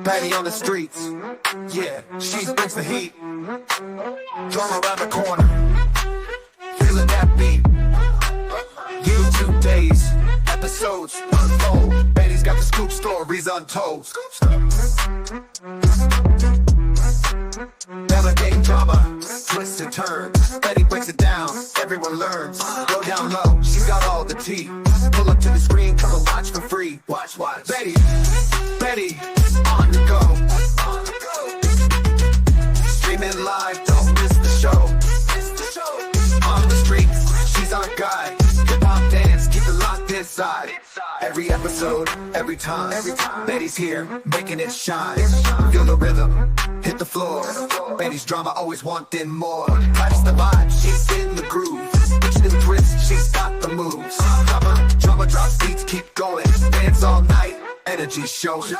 Betty on the streets, yeah, she brings the heat. Drama around the corner, feeling that beat. YouTube days, episodes unfold. Betty's got the scoop, stories untold. Navigating drama, twists and turns. Betty breaks it down, everyone learns. Go down low, she's got all the tea. Pull up to the screen, come and watch for free. Watch. Betty, on the go. Streaming live, don't miss the show. On the streets, she's our guide. Hip-hop dance, keep it locked inside. Every episode, every time, Betty's here, making it shine. Feel the rhythm, hit the floor. Betty's drama, always wanting more. Catch the vibe, she's in the groove. Pitch the twist, she's got the moves. Drama drops beats, keep going. Dance all night, energy shows.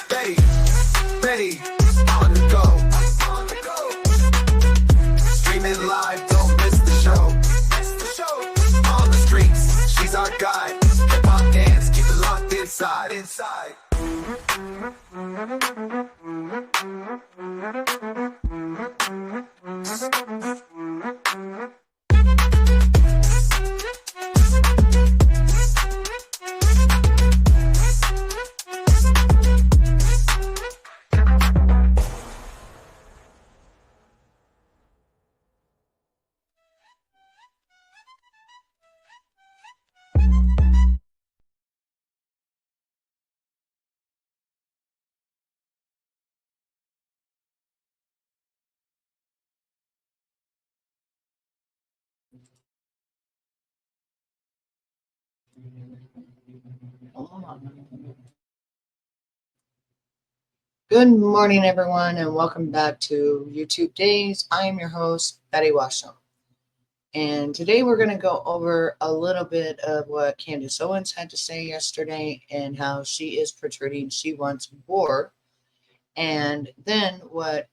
Betty, on the go. Streaming live, don't miss the show. On the streets, she's our guide. Hip-hop dance, keep it locked inside. Good morning, everyone, and welcome back to YouTube Days. I am your host, Betty Washam. And today we're going to go over a little bit of what Candace Owens had to say yesterday and how she is portraying she wants war. And then what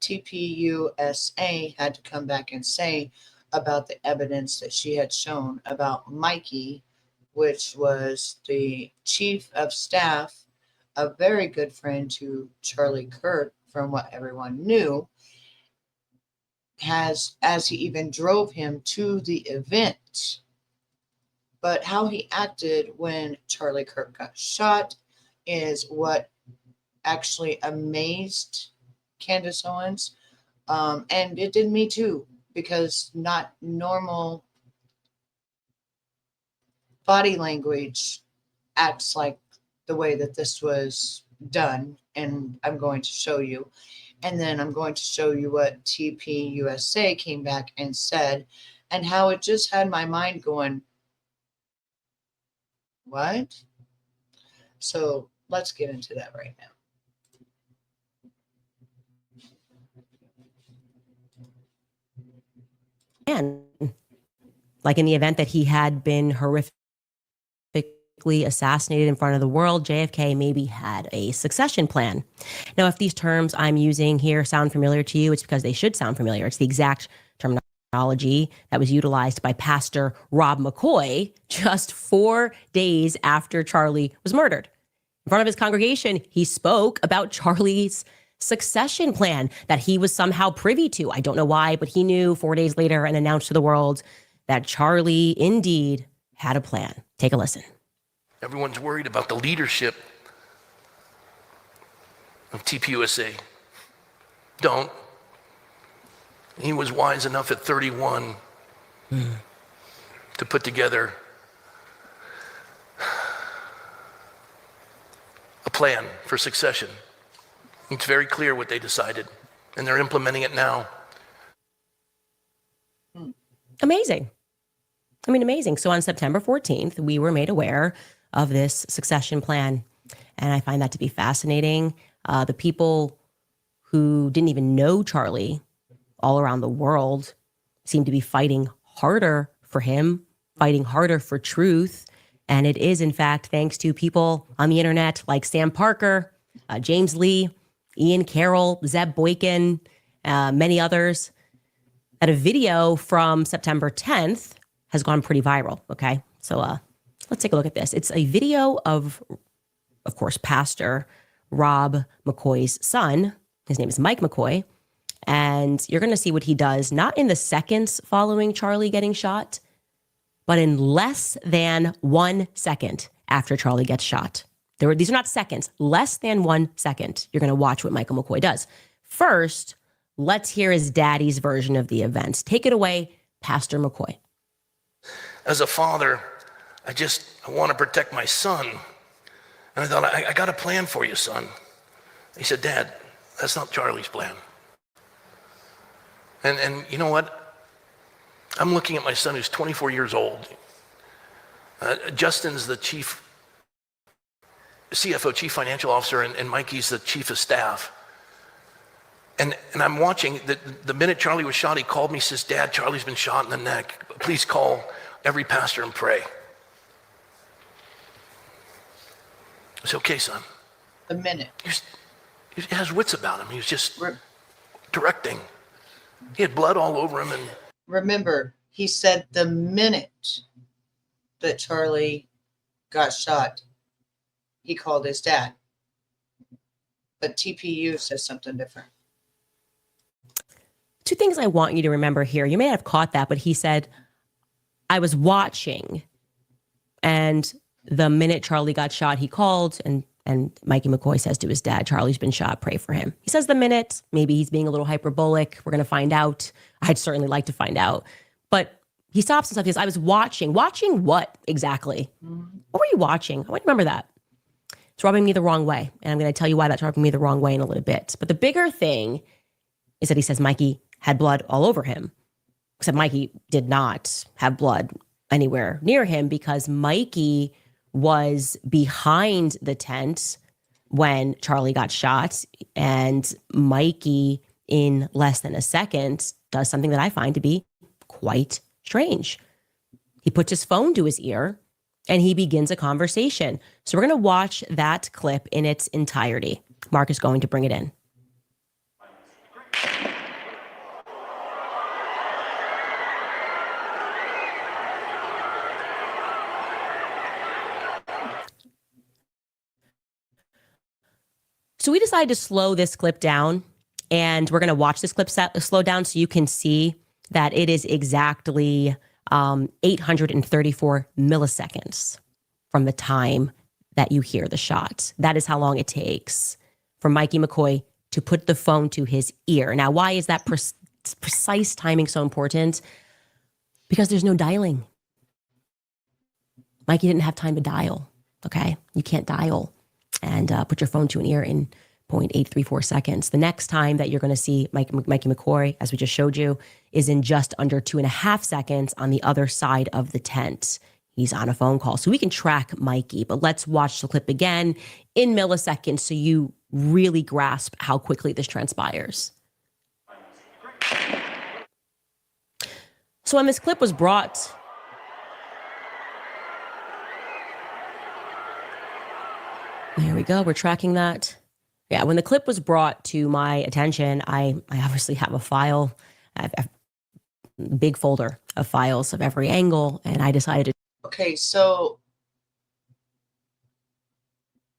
TPUSA had to come back and say about the evidence that she had shown about Mikey, which was the chief of staff, a very good friend to Charlie Kirk, from what everyone knew, as he even drove him to the event. But how he acted when Charlie Kirk got shot is what actually amazed Candace Owens. And it did me too, because not normal body language acts like the way that this was done, and I'm going to show you. And then I'm going to show you what TPUSA came back and said, and how it just had my mind going, what? So let's get into that right now. And like in the event that he had been horrifically assassinated in front of the world, JFK maybe had a succession plan. Now, if these terms I'm using here sound familiar to you, it's because they should sound familiar. It's the exact terminology that was utilized by Pastor Rob McCoy just 4 days after Charlie was murdered. In front of his congregation, he spoke about Charlie's succession plan that he was somehow privy to. I don't know why, but he knew 4 days later and announced to the world that Charlie indeed had a plan. Take a listen. Everyone's worried about the leadership of TPUSA. Don't. He was wise enough at 31 to put together a plan for succession. It's very clear what they decided, and they're implementing it now. Amazing. I mean, amazing. So on September 14th, we were made aware of this succession plan, and I find that to be fascinating. The people who didn't even know Charlie all around the world seem to be fighting harder for him, fighting harder for truth. And it is, in fact, thanks to people on the internet like Sam Parker, James Lee, Ian Carroll, Zeb Boykin, many others, that a video from September 10th has gone pretty viral. Okay, so Let's take a look at this. It's a video of course, Pastor Rob McCoy's son. His name is Mike McCoy. And you're going to see what he does, not in the seconds following Charlie getting shot, but in less than 1 second after Charlie gets shot. These are not seconds, less than 1 second. You're going to watch what Michael McCoy does. First, let's hear his daddy's version of the events. Take it away, Pastor McCoy. As a father, I want to protect my son. And I thought, I got a plan for you, son. He said, Dad, that's not Charlie's plan. And you know what? I'm looking at my son who's 24 years old. Justin's the CFO, Chief Financial Officer, and Mikey's the Chief of Staff. And I'm watching, the minute Charlie was shot, he called me, says, Dad, Charlie's been shot in the neck. Please call every pastor and pray. I said, okay, son. The minute. He has wits about him. He was just directing. He had blood all over him. And remember, he said the minute that Charlie got shot, he called his dad. But TPU says something different. Two things I want you to remember here. You may have caught that, but he said, I was watching. And the minute Charlie got shot, he called, and Mikey McCoy says to his dad, Charlie's been shot, pray for him. He says the minute, maybe he's being a little hyperbolic. We're going to find out. I'd certainly like to find out. But he stops and stuff. He says, I was watching. Watching what exactly? What were you watching? I want to remember that. It's rubbing me the wrong way. And I'm going to tell you why that's rubbing me the wrong way in a little bit. But the bigger thing is that he says Mikey had blood all over him. Except Mikey did not have blood anywhere near him because Mikey was behind the tent when Charlie got shot. And Mikey, in less than a second, does something that I find to be quite strange. He puts his phone to his ear and he begins a conversation. So we're going to watch that clip in its entirety. Mark is going to bring it in. So we decided to slow this clip down, and we're going to watch this clip slow down so you can see that it is exactly 834 milliseconds from the time that you hear the shot. That is how long it takes for Mikey McCoy to put the phone to his ear. Now, why is that precise timing so important? Because there's no dialing. Mikey didn't have time to dial, okay? You can't dial and put your phone to an ear in 0.834 seconds. The next time that you're going to see Mikey McCoy, as we just showed you, is in just under 2.5 seconds on the other side of the tent. He's on a phone call. So we can track Mikey, but let's watch the clip again in milliseconds so you really grasp how quickly this transpires. So when this clip was brought... Here we go. We're tracking that. Yeah, when the clip was brought to my attention, I obviously have a file, a big folder of files of every angle, and I decided to... Okay, so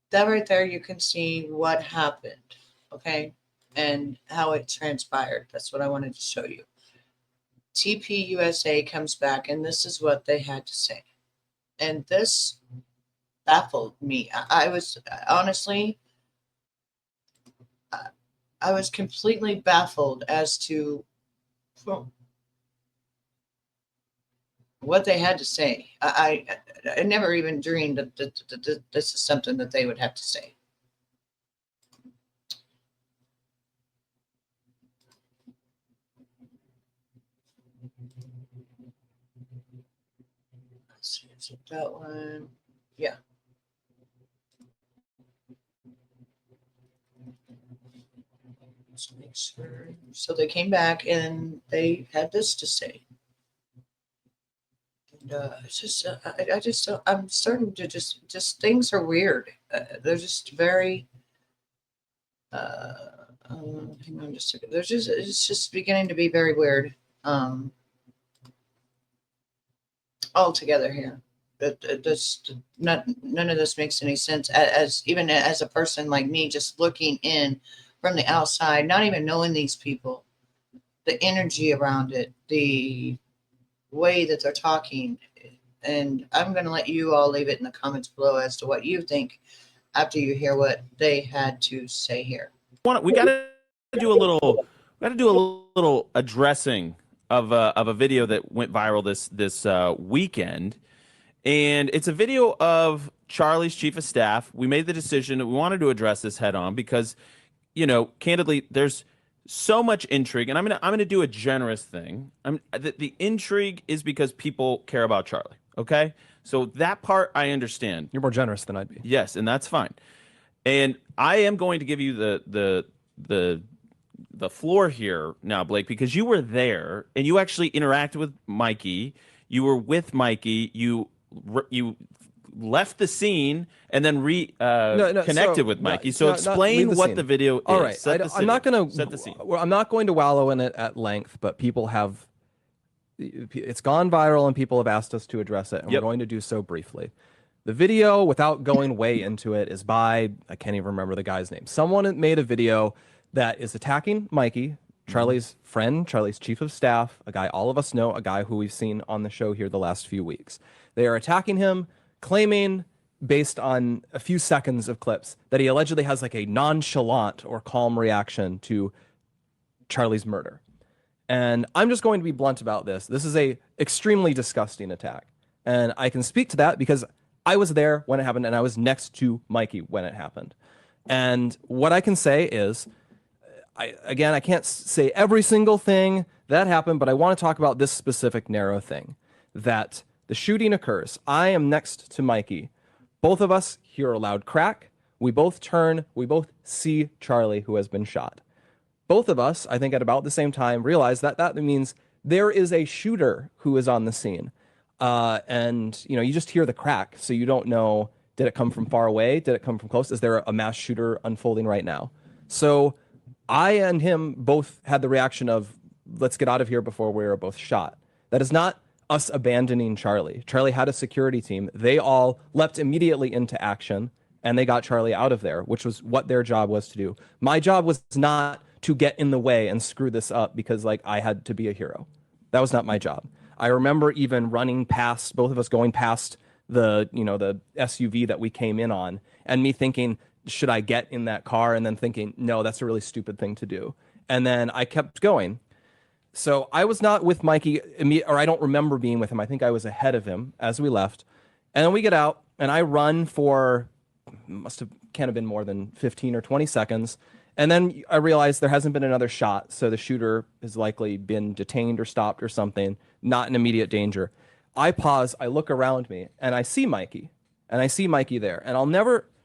that right there, you can see what happened, okay, and how it transpired. That's what I wanted to show you. TPUSA comes back, and this is what they had to say. And this baffled me. I was honestly, I was completely baffled as to what they had to say. I never even dreamed that this is something that they would have to say. Let's see, is it that one? Yeah. Let's make sure. So they came back and they had this to say. And it's just, I just, I'm starting to just things are weird. They're just very, hang on just a second. It's just beginning to be very weird. All together here. None of this makes any sense. Even as a person like me, just looking in from the outside, not even knowing these people, the energy around it, the way that they're talking. And I'm going to let you all leave it in the comments below as to what you think after you hear what they had to say here. We got to do a little addressing of a video that went viral this weekend, and it's a video of Charlie's chief of staff. We made the decision that we wanted to address this head on because, candidly, there's so much intrigue, and I'm gonna do a generous thing. The intrigue is because people care about Charlie. Okay, so that part I understand. You're more generous than I'd be. Yes, and that's fine. And I am going to give you the floor here now, Blake, because you were there and you actually interacted with Mikey. You were with Mikey. You left the scene and then connected with Mikey. So explain what the video is. All right, I'm not going to set the scene. I'm not going to wallow in it at length, but people have. It's gone viral and people have asked us to address it, and we're going to do so briefly. The video, without going way into it, is by, I can't even remember the guy's name. Someone made a video that is attacking Mikey, Charlie's friend, Charlie's chief of staff, a guy all of us know, a guy who we've seen on the show here the last few weeks. They are attacking him, claiming, based on a few seconds of clips, that he allegedly has like a nonchalant or calm reaction to Charlie's murder. And I'm just going to be blunt about this. This is a extremely disgusting attack. And I can speak to that because I was there when it happened and I was next to Mikey when it happened. And what I can say is, I can't say every single thing that happened, but I want to talk about this specific narrow thing, that the shooting occurs. I am next to Mikey. Both of us hear a loud crack. We both turn. We both see Charlie, who has been shot. Both of us, I think at about the same time, realize that means there is a shooter who is on the scene. And, you just hear the crack, so you don't know, did it come from far away? Did it come from close? Is there a mass shooter unfolding right now? So I and him both had the reaction of, let's get out of here before we are both shot. That is not us abandoning Charlie. Charlie had a security team. They all leapt immediately into action, and they got Charlie out of there, which was what their job was to do. My job was not to get in the way and screw this up because I had to be a hero. That was not my job. I remember even running past, both of us going past the SUV that we came in on, and me thinking, should I get in that car? And then thinking, no, that's a really stupid thing to do. And then I kept going. So I was not with Mikey, or I don't remember being with him. I think I was ahead of him as we left. And then we get out, and I run for, can't have been more than 15 or 20 seconds. And then I realized there hasn't been another shot, so the shooter has likely been detained or stopped or something, not in immediate danger. I pause, I look around me, and I see Mikey. And I see Mikey there. And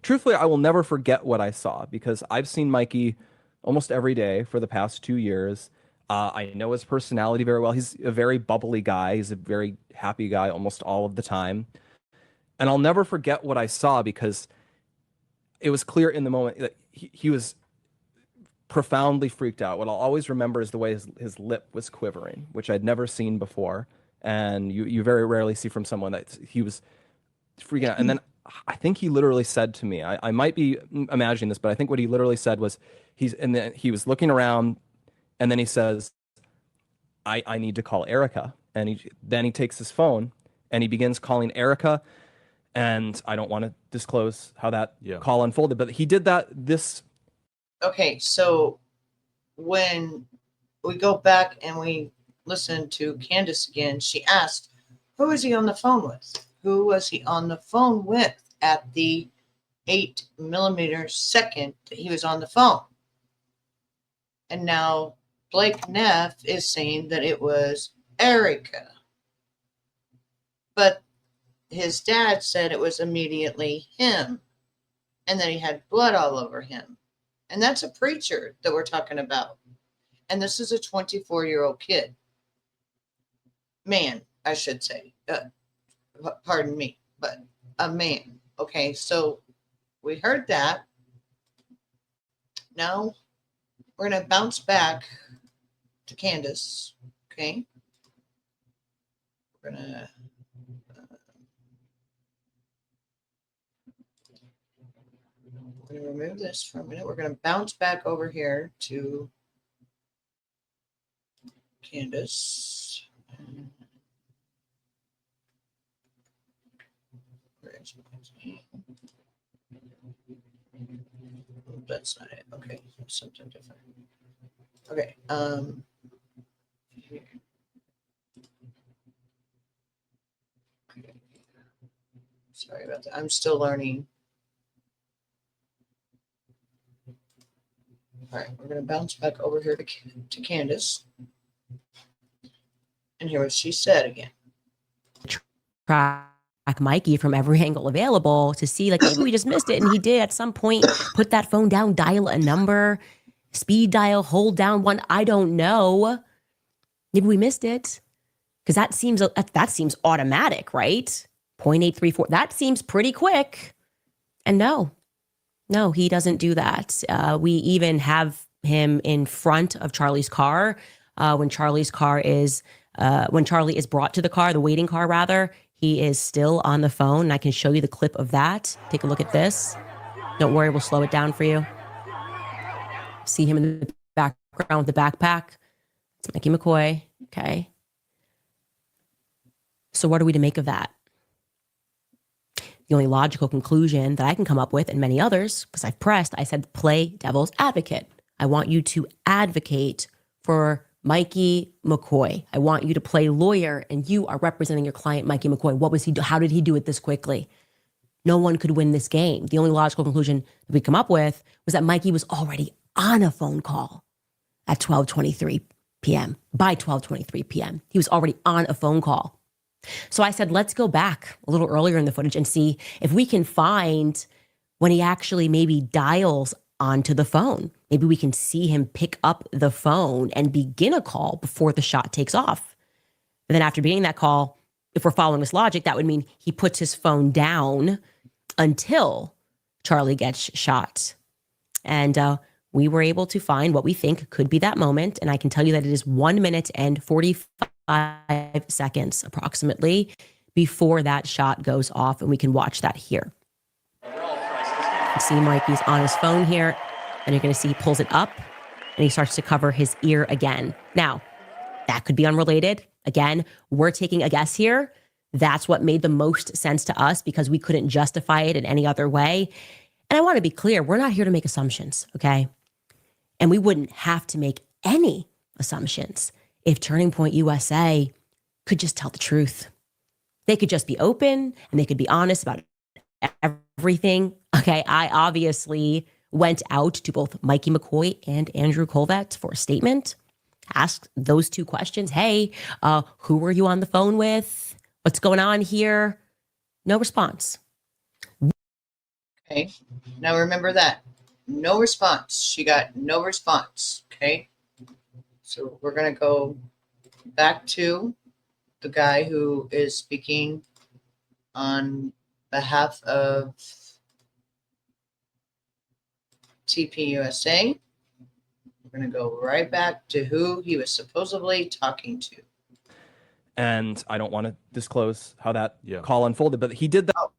truthfully, I will never forget what I saw, because I've seen Mikey almost every day for the past 2 years. I know his personality very well. He's a very bubbly guy. He's a very happy guy almost all of the time. And I'll never forget what I saw, because it was clear in the moment that he was profoundly freaked out. What I'll always remember is the way his lip was quivering, which I'd never seen before. And you very rarely see from someone that he was freaking out. And then I think he literally said to me, I might be imagining this, but I think what he literally said was, he was looking around, and then he says, I need to call Erika. And then he takes his phone and he begins calling Erika. And I don't want to disclose how that call unfolded, but he did that Okay, so when we go back and we listen to Candace again, she asked, who is he on the phone with? Who was he on the phone with at the 8mm second that he was on the phone? And now Blake Neff is saying that it was Erika. But his dad said it was immediately him, and that he had blood all over him. And that's a preacher that we're talking about. And this is a 24-year-old kid. Man, I should say. Pardon me, but a man. Okay, so we heard that. Now we're going to bounce back to Candace. Okay. We're going to I'm going to remove this for a minute. We're going to bounce back over here to Candace. That's not it. Okay, something different. Okay. Sorry about that. I'm still learning. All right, we're going to bounce back over here to Candace. And hear what she said again. Track Mikey from every angle available to see, like, maybe we just missed it. And he did at some point put that phone down, dial a number, speed dial, hold down one. I don't know. Maybe we missed it. Because that seems automatic, right? 0.834. That seems pretty quick. And no, he doesn't do that. We even have him in front of Charlie's car when Charlie is brought to the car, the waiting car rather. He is still on the phone. And I can show you the clip of that. Take a look at this. Don't worry, we'll slow it down for you. See him in the background with the backpack. It's Mikey McCoy. Okay. So what are we to make of that? The only logical conclusion that I can come up with, and many others, because I've pressed, I said, play devil's advocate. I want you to advocate for Mikey McCoy. I want you to play lawyer, and you are representing your client, Mikey McCoy. What was he do? How did he do it this quickly? No one could win this game. The only logical conclusion that we come up with was that Mikey was already on a phone call at 12:23 p.m. By 12:23 p.m., he was already on a phone call. So I said, let's go back a little earlier in the footage and see if we can find when he actually maybe dials onto the phone. Maybe we can see him pick up the phone and begin a call before the shot takes off. And then after beginning that call, if we're following this logic, that would mean he puts his phone down until Charlie gets shot. And we were able to find what we think could be that moment. And I can tell you that it is 1 minute and 45 seconds approximately before that shot goes off. And we can watch that here. You see Mikey's on his phone here, and you're going to see he pulls it up and he starts to cover his ear again. Now, that could be unrelated. Again, we're taking a guess here. That's what made the most sense to us because we couldn't justify it in any other way. And I want to be clear, we're not here to make assumptions, okay? And we wouldn't have to make any assumptions if Turning Point USA could just tell the truth. They could just be open and they could be honest about everything. Okay, I obviously went out to both Mikey McCoy and Andrew Colvett for a statement, asked those two questions. Hey, who were you on the phone with? What's going on here? No response. Okay, now remember that. No response. She got no response. Okay, so we're going to go back to the guy who is speaking on behalf of TPUSA. We're going to go right back to who he was supposedly talking to. And I don't want to disclose how that call unfolded, but he did that. Oh.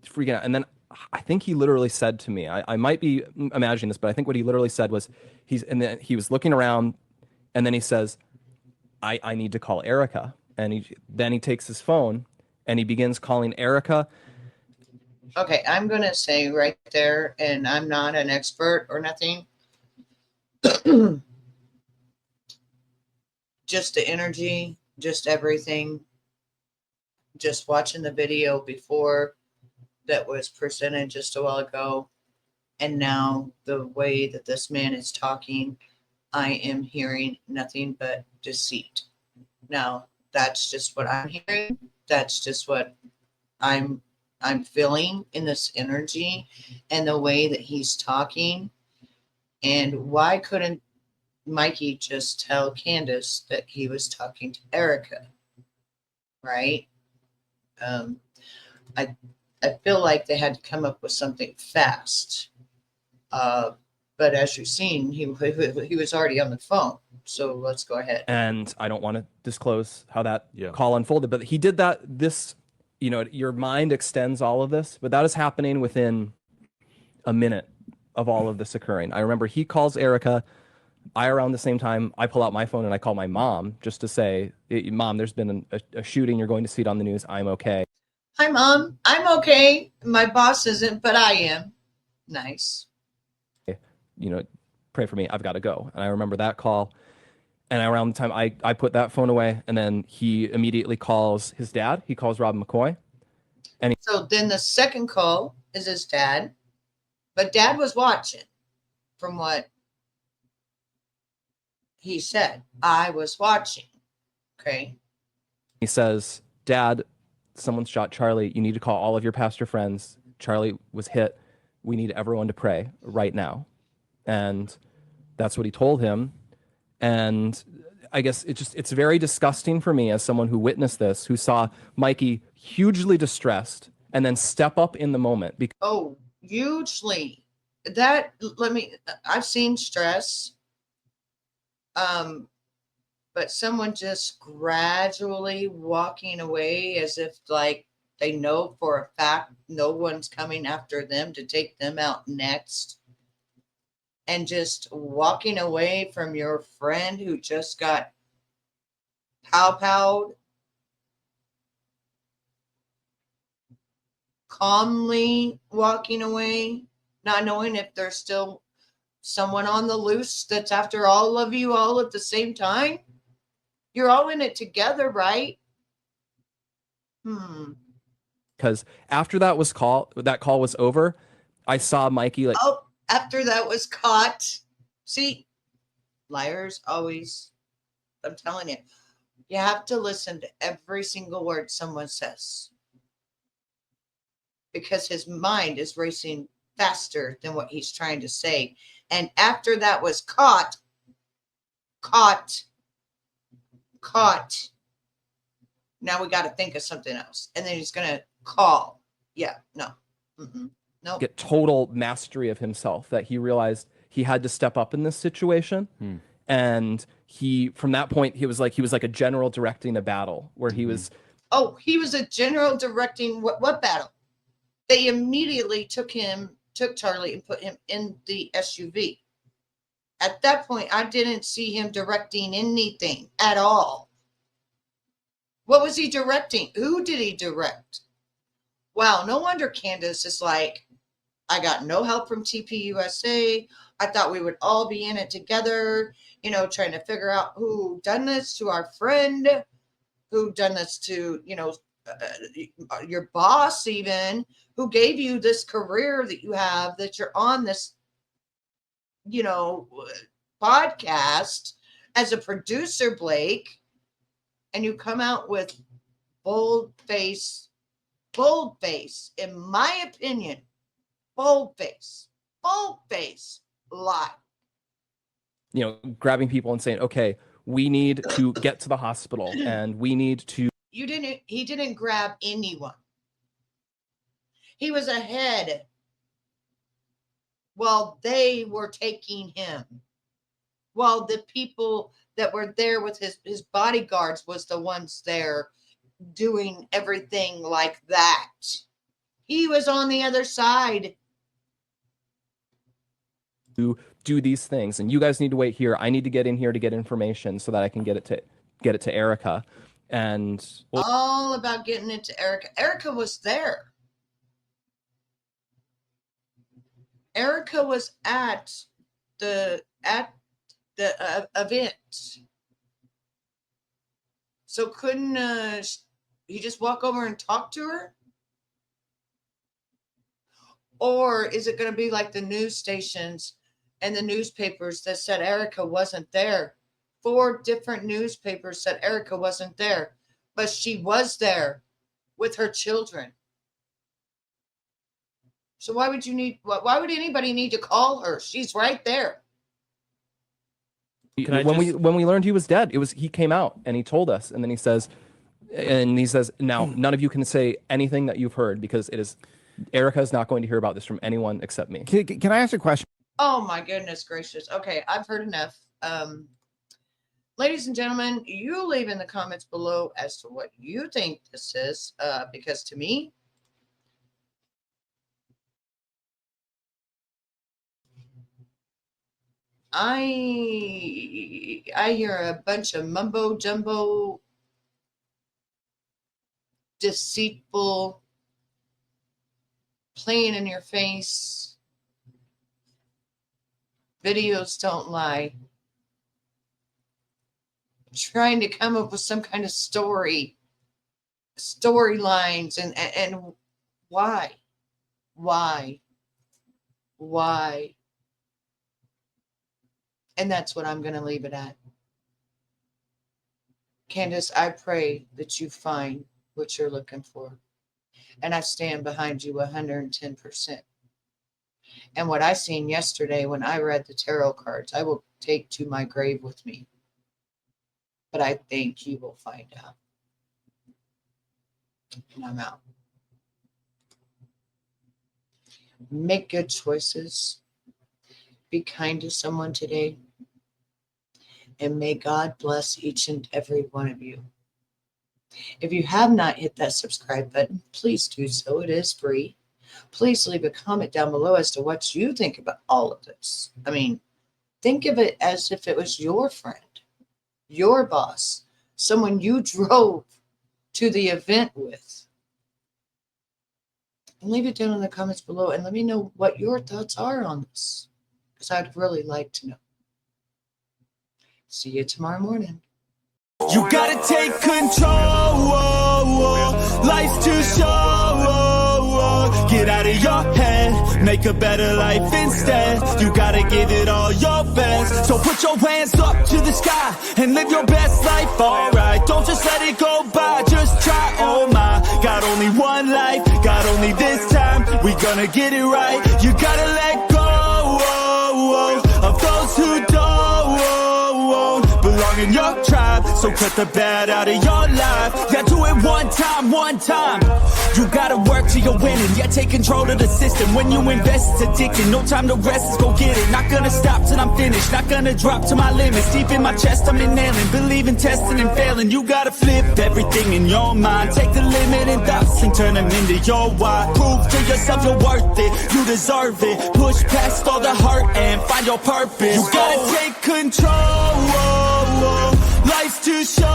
Freaking out. And then I think he literally said to me, I might be imagining this, but I think what he literally said was he was looking around and then he says, I need to call Erika. And then he takes his phone and he begins calling Erika. Okay, I'm going to say right there, and I'm not an expert or nothing. Just the energy, just everything. Just watching the video before that was presented just a while ago. And now the way that this man is talking, I am hearing nothing but deceit. Now, that's just what I'm hearing. That's just what I'm feeling in this energy and the way that he's talking. And why couldn't Mikey just tell Candace that he was talking to Erika? Right? I feel like they had to come up with something fast. But as you've seen, he was already on the phone. So let's go ahead. And I don't want to disclose how that call unfolded, but he did that. This you know, your mind extends all of this, but that is happening within a minute of all of this occurring. I remember he calls Erika. Around the same time, I pull out my phone and I call my mom just to say, Mom, there's been a shooting. You're going to see it on the news. I'm okay. Hi, Mom. I'm okay. My boss isn't, but I am. Nice. You know, pray for me. I've got to go. And I remember that call. And around the time I put that phone away, and then he immediately calls his dad. He calls Rob McCoy. So then the second call is his dad, but Dad was watching from what he said. I was watching. Okay. He says, Dad, someone shot Charlie. You need to call all of your pastor friends. Charlie was hit. We need everyone to pray right now. And that's what he told him. And I guess it's very disgusting for me as someone who witnessed this, who saw Mikey hugely distressed and then step up in the moment. Oh, hugely. I've seen stress. But someone just gradually walking away as if like they know for a fact no one's coming after them to take them out next. And just walking away from your friend who just got pow-powed. Calmly walking away, not knowing if there's still someone on the loose that's after all of you all at the same time. You're all in it together, right? Because after that call was over, I saw Mikey like, oh, after that was caught. See, liars always, I'm telling you, you have to listen to every single word someone says. Because his mind is racing faster than what he's trying to say. And after that was caught. Now we got to think of something else. And then he's going to call. Yeah, no. No. Get total mastery of himself, that he realized he had to step up in this situation. And from that point, he was like a general directing a battle where he was. Oh, he was a general directing what battle? They immediately took Charlie and put him in the SUV. At that point, I didn't see him directing anything at all. What was he directing? Who did he direct? Wow, no wonder Candace is like, I got no help from TPUSA. I thought we would all be in it together, trying to figure out who done this to our friend, who done this to, your boss even, who gave you this career that you have, that you're on this, podcast as a producer, Blake, and you come out with bold face, in my opinion, bold face lie. Grabbing people and saying, okay, we need to get to the hospital and we need to. He didn't grab anyone. He was ahead while they were taking him. While the people that were there with his bodyguards was the ones there doing everything like that. He was on the other side. To do these things, and you guys need to wait here. I need to get in here to get information so that I can get it to Erika. And all about getting it to Erika. Erika was there. Erika was at the event. So couldn't he just walk over and talk to her? Or is it going to be like the news stations and the newspapers that said Erika wasn't there? 4 different newspapers said Erika wasn't there, but she was there with her children. So why would anybody need to call her? She's right there. When we learned he was dead, he came out and he told us, and then he says, now none of you can say anything that you've heard, because Erika is not going to hear about this from anyone except me. Can I ask a question? Oh my goodness gracious. Okay, I've heard enough. Ladies and gentlemen, you leave in the comments below as to what you think this is, because to me, I hear a bunch of mumbo jumbo, deceitful, playing in your face. Videos don't lie. Trying to come up with some kind of storylines, and why? And that's what I'm going to leave it at. Candace, I pray that you find what you're looking for. And I stand behind you 110%. And what I seen yesterday when I read the tarot cards, I will take to my grave with me. But I think you will find out. And I'm out. Make good choices. Be kind to someone today. And may God bless each and every one of you. If you have not hit that subscribe button, please do so. It is free. Please leave a comment down below as to what you think about all of this. I mean, think of it as if it was your friend, your boss, someone you drove to the event with. And leave it down in the comments below and let me know what your thoughts are on this, because I'd really like to know. See you tomorrow morning. You gotta take control. Life's too short. Get out of your head, make a better life instead. You gotta give it all your best. So put your hands up to the sky and live your best life, alright. Don't just let it go by, just try, oh my. Got only one life, got only this time. We gonna get it right. You gotta let go of those who don't belong in your tribe. So cut the bad out of your life. Yeah, do it one time. You gotta work till you're winning. Yeah, take control of the system. When you invest, it's addicting. No time to rest, let's go get it. Not gonna stop till I'm finished. Not gonna drop to my limits. Deep in my chest, I'm inhaling. Believing, testing, and failing. You gotta flip everything in your mind. Take the limiting thoughts and turn them into your why. Prove to yourself you're worth it. You deserve it. Push past all the hurt and find your purpose. You gotta take control. Life's too short.